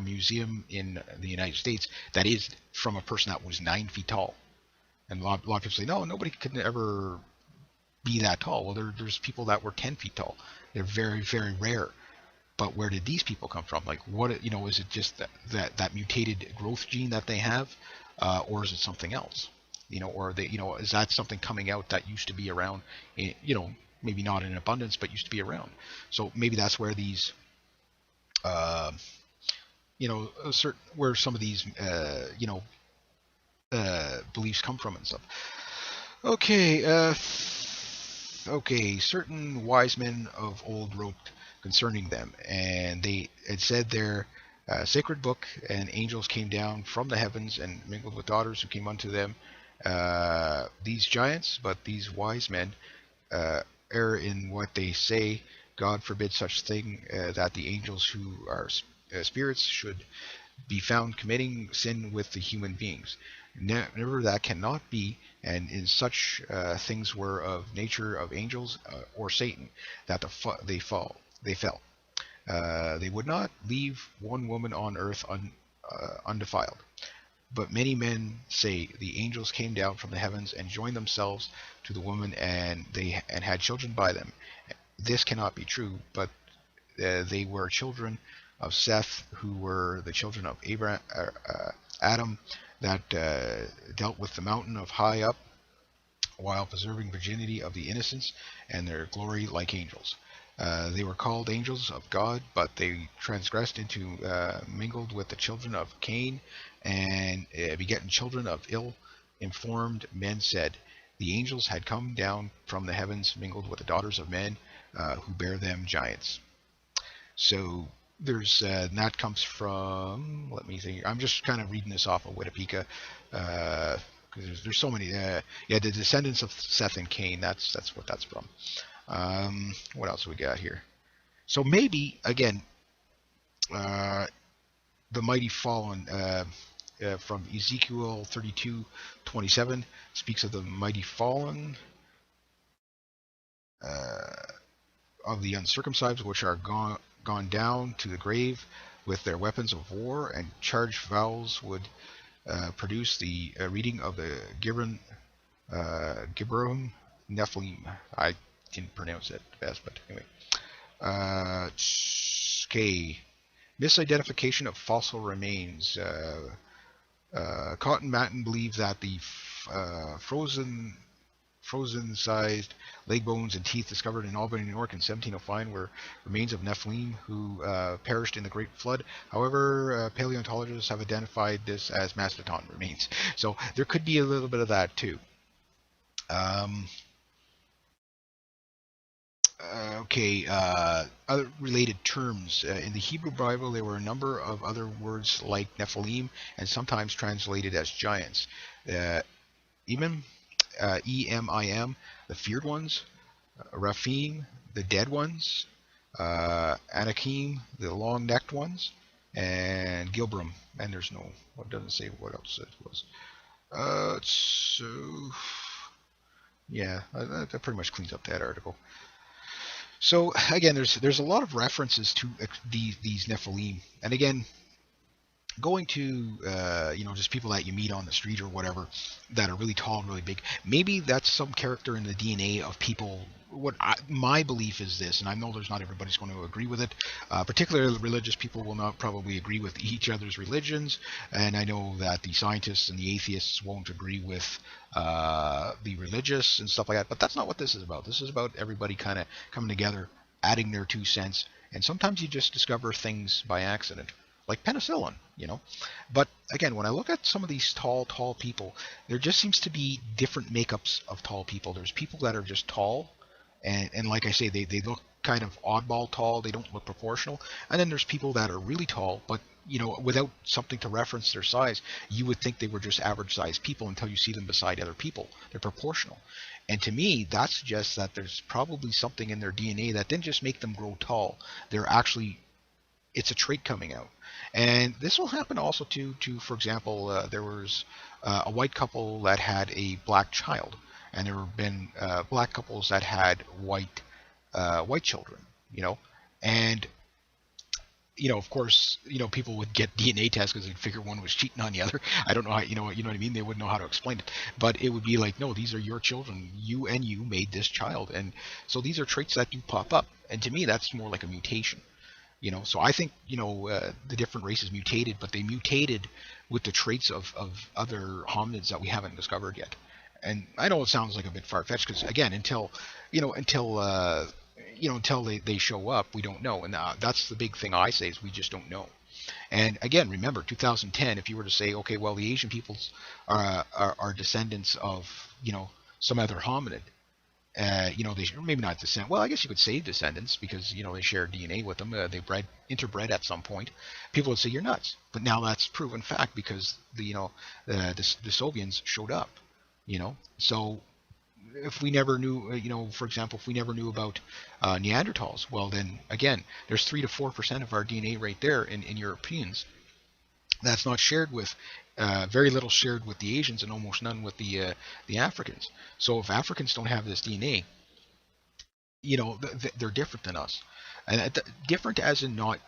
museum in the United States that is from a person that was 9 feet tall. And a lot of people say, no, nobody could ever be that tall. Well, there's people that were 10 feet tall. They're very, very rare. But where did these people come from? Like, what, is it just that mutated growth gene that they have? Or is it something else? Or they, is that something coming out that used to be around, maybe not in abundance, but used to be around. So maybe that's where these, where some of these, beliefs come from and stuff. Okay, certain wise men of old wrote concerning them, and they had said their sacred book, and angels came down from the heavens and mingled with daughters who came unto them. These giants, but these wise men err in what they say. God forbid such thing, that the angels who are spirits should be found committing sin with the human beings. Never, that cannot be, and in such things were of nature of angels or Satan, that they fell. They would not leave one woman on earth undefiled. But many men say the angels came down from the heavens and joined themselves to the woman, and had children by them. This cannot be true, but they were children of Seth, who were the children of Adam, that dealt with the mountain of high up, while preserving virginity of the innocents and their glory like angels. They were called angels of God, but they transgressed into, mingled with the children of Cain, and begetting children of ill-informed men, said, the angels had come down from the heavens, mingled with the daughters of men, who bear them giants. So there's and that comes from, let me think, I'm just kind of reading this off of Wikipedia, because there's so many. The descendants of Seth and Cain. That's what that's from. What else we got here? So maybe again, the mighty fallen from Ezekiel 32:27 speaks of the mighty fallen of the uncircumcised, which are gone down to the grave with their weapons of war, and charged vowels would produce the reading of the Gibron Nephilim. I didn't pronounce it best, but anyway. Okay. Misidentification of fossil remains. Cotton Matton believes that the frozen-sized leg bones and teeth discovered in Albany, New York in 1705 were remains of Nephilim who perished in the Great Flood. However, paleontologists have identified this as mastodon remains. So there could be a little bit of that too. Um, okay, other related terms. In the Hebrew Bible, there were a number of other words like Nephilim and sometimes translated as giants. Uh, Emim, E-M-I-M, the feared ones, Raphim, the dead ones, Anakim, the long-necked ones, and Gilbrim. And there's no, what doesn't say what else it was. So, yeah, that pretty much cleans up that article. So again, there's a lot of references to these Nephilim, and again, going to just people that you meet on the street or whatever that are really tall and really big, maybe that's some character in the DNA of people. My belief is this, and I know there's not everybody's going to agree with it. Particularly religious people will not probably agree with each other's religions, and I know that the scientists and the atheists won't agree with the religious and stuff like that. But that's not what this is about. This is about everybody kind of coming together, adding their 2 cents, and sometimes you just discover things by accident like penicillin. But again, when I look at some of these tall people, there just seems to be different makeups of tall people. There's people that are just tall, and like I say, they look kind of oddball tall. They don't look proportional. And then there's people that are really tall, but without something to reference their size, you would think they were just average sized people until you see them beside other people. They're proportional. And to me, that suggests that there's probably something in their DNA that didn't just make them grow tall. They're actually it's a trait coming out. And this will happen also to for example, there was a white couple that had a black child, and there have been black couples that had white children, and of course, people would get DNA tests because they'd figure one was cheating on the other. I don't know how, what I mean? They wouldn't know how to explain it, but it would be like, no, these are your children. You made this child, and so these are traits that do pop up. And to me, that's more like a mutation. So I think the different races mutated, but they mutated with the traits of other hominids that we haven't discovered yet. And I know it sounds like a bit far-fetched because again, until they show up, we don't know. And that's the big thing I say is we just don't know. And again, remember 2010. If you were to say, okay, well, the Asian peoples are descendants of some other hominid, they maybe not descend. Well, I guess you could say descendants because they share DNA with them. They interbred at some point. People would say you're nuts, but now that's proven fact because the Soviets showed up. So if we never knew, for example, if we never knew about Neanderthals, well then again, there's 3 to 4% of our DNA right there in Europeans. That's not shared with, very little shared with the Asians and almost none with the Africans. So if Africans don't have this DNA, they're different than us. And different as in not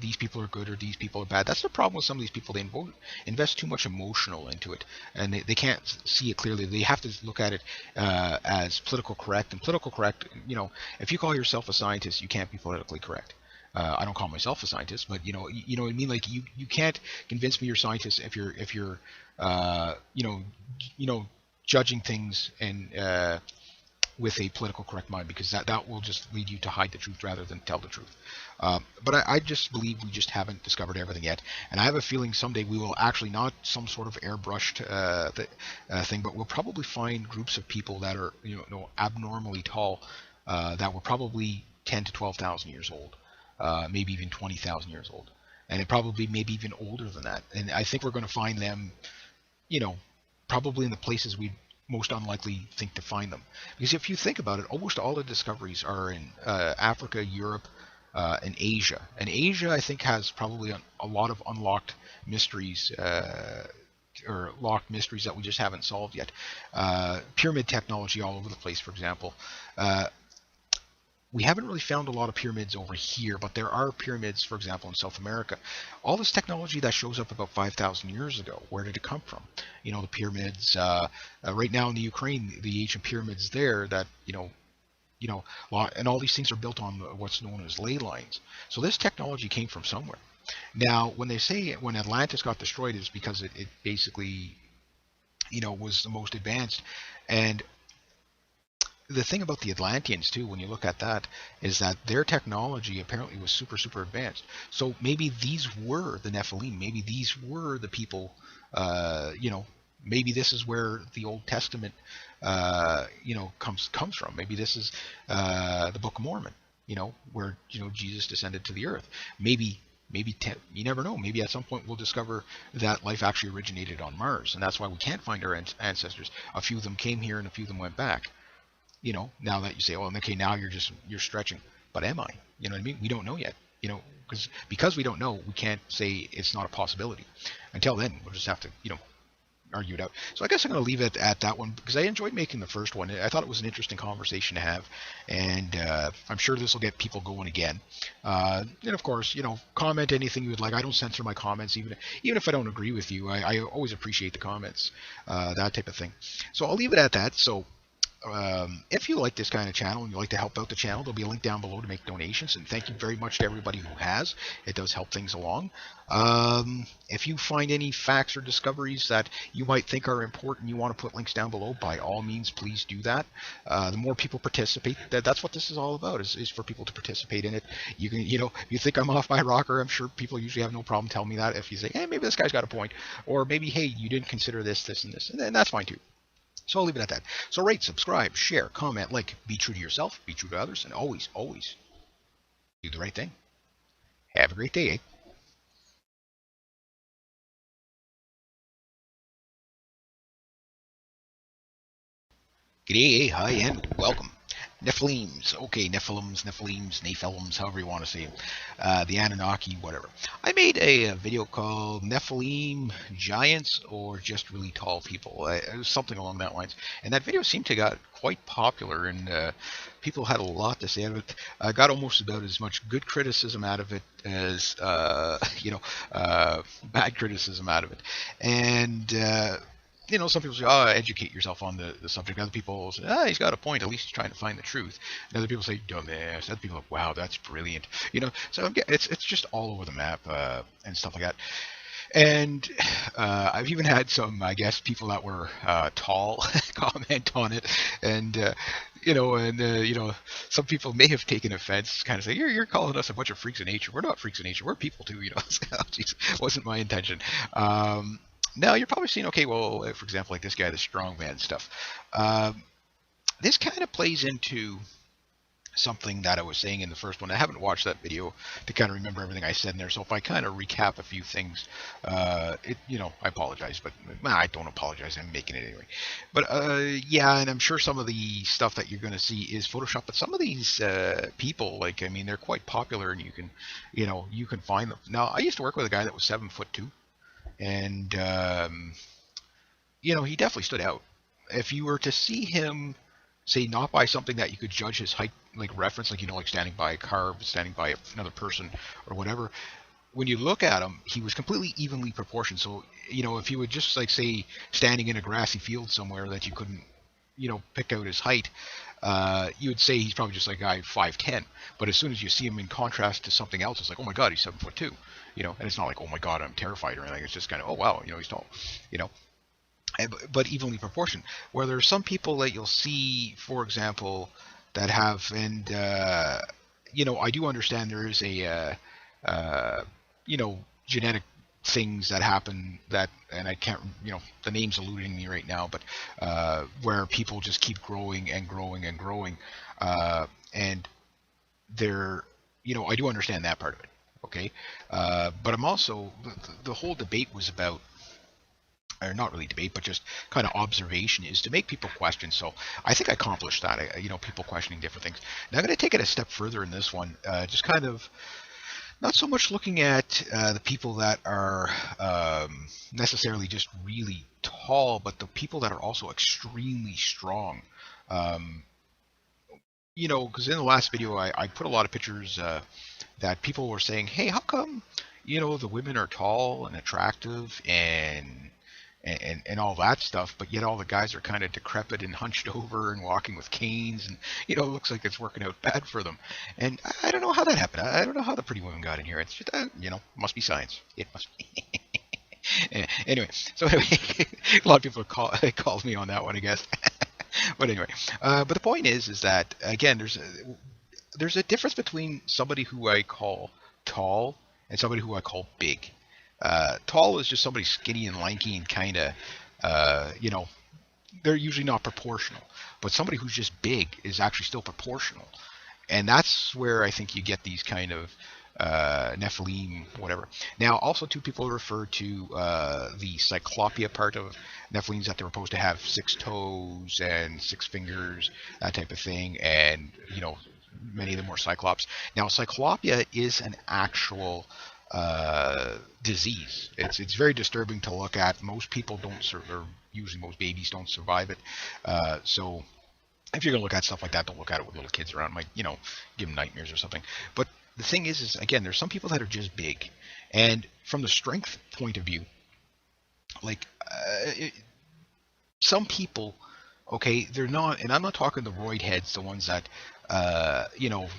these people are good or these people are bad. That's the problem with some of these people. They invest too much emotional into it, and they can't see it clearly. They have to look at it as political correct. And political correct, if you call yourself a scientist, you can't be politically correct. I don't call myself a scientist, but you know what I mean. Like you can't convince me you're a scientist if you're judging things and with a political correct mind, because that will just lead you to hide the truth rather than tell the truth. But I just believe we just haven't discovered everything yet, and I have a feeling someday we will actually, not some sort of airbrushed thing, but we'll probably find groups of people that are abnormally tall, that were probably 10 to 12,000 years old, maybe even 20,000 years old, and it probably maybe even older than that. And I think we're going to find them, probably in the places we most unlikely think to find them. Because if you think about it, almost all the discoveries are in Africa, Europe, and Asia. And Asia, I think, has probably a lot of unlocked mysteries, or locked mysteries that we just haven't solved yet. Pyramid technology all over the place, for example. We haven't really found a lot of pyramids over here, but there are pyramids, for example, in South America. All this technology that shows up about 5,000 years ago, where did it come from? The pyramids, right now in the Ukraine, the ancient pyramids there that, and all these things are built on what's known as ley lines. So this technology came from somewhere. Now, when they say when Atlantis got destroyed, it's because it basically, was the most advanced. And the thing about the Atlanteans too, when you look at that, is that their technology apparently was super, super advanced. So maybe these were the Nephilim. Maybe these were the people, Maybe this is where the Old Testament, comes from. Maybe this is the Book of Mormon, where Jesus descended to the earth. Maybe you never know. Maybe at some point we'll discover that life actually originated on Mars, and that's why we can't find our ancestors. A few of them came here, and a few of them went back. Now that you say, oh, okay, now you're stretching, but am I? You know what I mean? We don't know yet. Because we don't know, we can't say it's not a possibility. Until then, we'll just have to argue it out. So I guess I'm going to leave it at that one because I enjoyed making the first one. I thought it was an interesting conversation to have, and I'm sure this will get people going again. And of course, comment anything you would like. I don't censor my comments, even if I don't agree with you. I always appreciate the comments, that type of thing. So I'll leave it at that. So if you like this kind of channel and you like to help out the channel, there'll be a link down below to make donations. And thank you very much to everybody who has. It does help things along. If you find any facts or discoveries that you might think are important, you want to put links down below, by all means, please do that. The more people participate, that's what this is all about, is for people to participate in it. You can, if you think I'm off my rocker, I'm sure people usually have no problem telling me that. If you say, hey, maybe this guy's got a point, or maybe, hey, you didn't consider this, this, and this, and then that's fine too. So I'll leave it at that. So rate, subscribe, share, comment, like, be true to yourself, be true to others, and always, always do the right thing. Have a great day, eh? G'day, hi, and welcome. Nephilims, okay, Nephilims, however you want to say them. The Anunnaki, whatever. I made a video called Nephilim Giants or Just Really Tall People. It was something along that lines. And that video seemed to got quite popular, and people had a lot to say out of it. I got almost about as much good criticism out of it as, bad criticism out of it. And some people say, oh, educate yourself on the subject. Other people say, he's got a point. At least he's trying to find the truth. And other people say, dumbass. Other people are like, wow, that's brilliant. So it's just all over the map and stuff like that. And I've even had some, I guess, people that were tall comment on it. And, some people may have taken offense, kind of say, you're calling us a bunch of freaks of nature. We're not freaks of nature. We're people too, So, geez, wasn't my intention. Now, you're probably saying, okay, well, for example, like this guy, the strongman stuff. This kind of plays into something that I was saying in the first one. I haven't watched that video to kind of remember everything I said in there. So if I kind of recap a few things, I apologize, but I don't apologize. I'm making it anyway. But yeah, and I'm sure some of the stuff that you're going to see is Photoshop. But some of these people, they're quite popular, and you can find them. Now, I used to work with a guy that was 7'2". And, he definitely stood out. If you were to see him, say, not by something that you could judge his height, like reference, like standing by a car, standing by another person or whatever, when you look at him, he was completely evenly proportioned. So, if you would just, say, standing in a grassy field somewhere that you couldn't, pick out his height, you would say he's probably just like a guy 5'10". But as soon as you see him in contrast to something else, it's like, oh my God, he's 7'2". And it's not like, oh my God, I'm terrified or anything. It's just kind of, oh wow, he's tall, but evenly proportioned. Where there are some people that you'll see, for example, that have, and I do understand there is a, genetic things that happen that, and I can't, the name's eluding me right now, but where people just keep growing and growing and growing, and they're, I do understand that part of it. Okay, but I'm also, the whole debate was about, or not really debate, but just kind of observation, is to make people question. So I think I accomplished that, people questioning different things. Now I'm going to take it a step further in this one, just kind of not so much looking at the people that are necessarily just really tall, but the people that are also extremely strong. Because in the last video, I put a lot of pictures that people were saying, hey, how come, the women are tall and attractive and all that stuff, but yet all the guys are kind of decrepit and hunched over and walking with canes, and it looks like it's working out bad for them. And I don't know how that happened. I don't know how the pretty women got in here. It's just, must be science. It must be. Anyway, so anyway, a lot of people called me on that one, I guess. But anyway, but the point is that, again, there's a difference between somebody who I call tall and somebody who I call big. Tall is just somebody skinny and lanky and kind of You know, they're usually not proportional. But somebody who's just big is actually still proportional, and that's where I think you get these kind of Nephilim, whatever. Now, also, two people refer to the Cyclopia part of Nephilims, that they were supposed to have 6 toes and 6 fingers, that type of thing, and many of them were Cyclops. Now, Cyclopia is an actual disease. It's very disturbing to look at. Most people don't, or usually most babies don't survive it. So if you're gonna look at stuff like that, don't look at it with little kids around. Might give them nightmares or something. But the thing is again, there's some people that are just big, and from the strength point of view, like some people, okay, they're not, and I'm not talking the roid heads, the ones that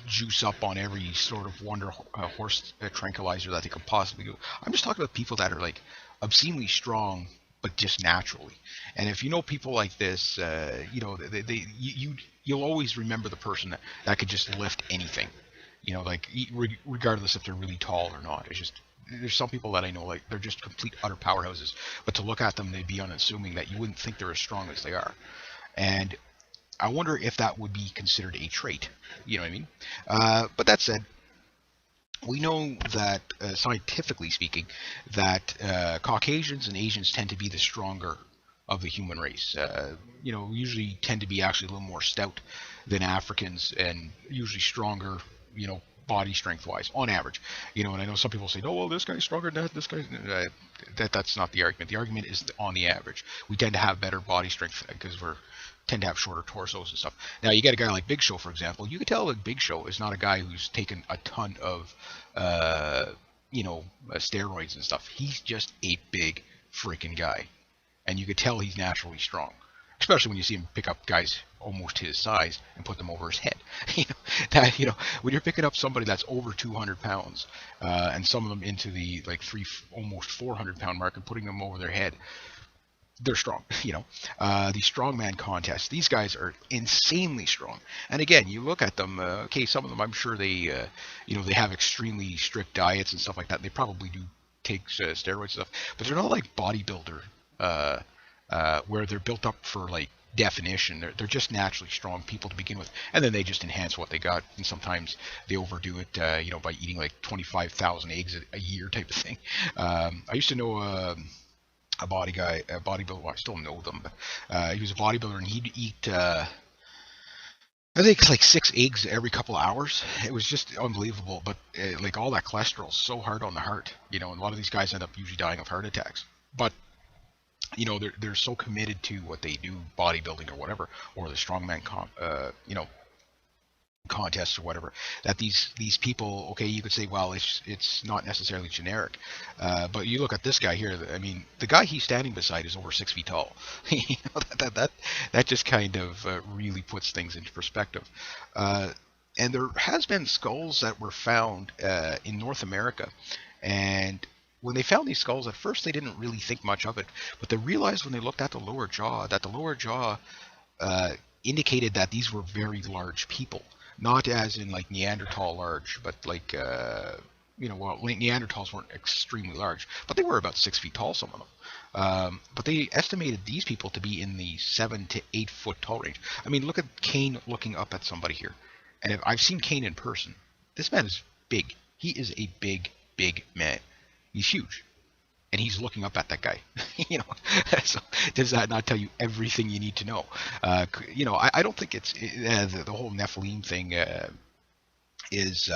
juice up on every sort of wonder horse tranquilizer that they could possibly do. I'm just talking about people that are like obscenely strong, but just naturally. And if you know people like this, you'll always remember the person that could just lift anything. Like regardless if they're really tall or not. It's just there's some people that I know, like, they're just complete utter powerhouses, but to look at them, they'd be unassuming, that you wouldn't think they're as strong as they are. And I wonder if that would be considered a trait. You know what I mean? But that said, we know that scientifically speaking, that Caucasians and Asians tend to be the stronger of the human race. Usually tend to be actually a little more stout than Africans, and usually stronger, body strength wise on average. And I know some people say, oh, well, this guy's stronger than that, this guy. That's not the argument. The argument is on the average. We tend to have better body strength because we're tend to have shorter torsos and stuff. Now, you get a guy like Big Show, for example. You can tell that Big Show is not a guy who's taken a ton of, steroids and stuff. He's just a big freaking guy, and you could tell he's naturally strong. Especially when you see him pick up guys almost his size and put them over his head. When you're picking up somebody that's over 200 pounds, and some of them into the like almost 400-pound mark, and putting them over their head, they're strong. These strongman contests, these guys are insanely strong. And again, you look at them, okay, some of them, I'm sure they they have extremely strict diets and stuff like that. They probably do take steroids and stuff, but they're not like bodybuilder, where they're built up for like definition. They're just naturally strong people to begin with, and then they just enhance what they got. And sometimes they overdo it, by eating like 25,000 eggs a year type of thing. I used to know a bodybuilder. Well, I still know them, but he was a bodybuilder, and he'd eat, I think it's like 6 eggs every couple of hours. It was just unbelievable. But like all that cholesterol is so hard on the heart, and a lot of these guys end up usually dying of heart attacks. But they're so committed to what they do, bodybuilding or whatever, or the strongman contests or whatever, that these people, okay, you could say, well, it's not necessarily generic, but you look at this guy here. I mean, the guy he's standing beside is over 6 feet tall. That just kind of really puts things into perspective. And there has been skulls that were found in North America, and when they found these skulls, at first they didn't really think much of it, but they realized when they looked at the lower jaw that the lower jaw indicated that these were very large people. Not as in like Neanderthal large, but like, well, Neanderthals weren't extremely large, but they were about 6 feet tall, some of them. But they estimated these people to be in the 7 to 8 foot tall range. I mean, look at Cain looking up at somebody here. And if I've seen Cain in person, this man is big. He is a big, big man. He's huge. And he's looking up at that guy. So does that not tell you everything you need to know? I don't think it's the whole Nephilim thing is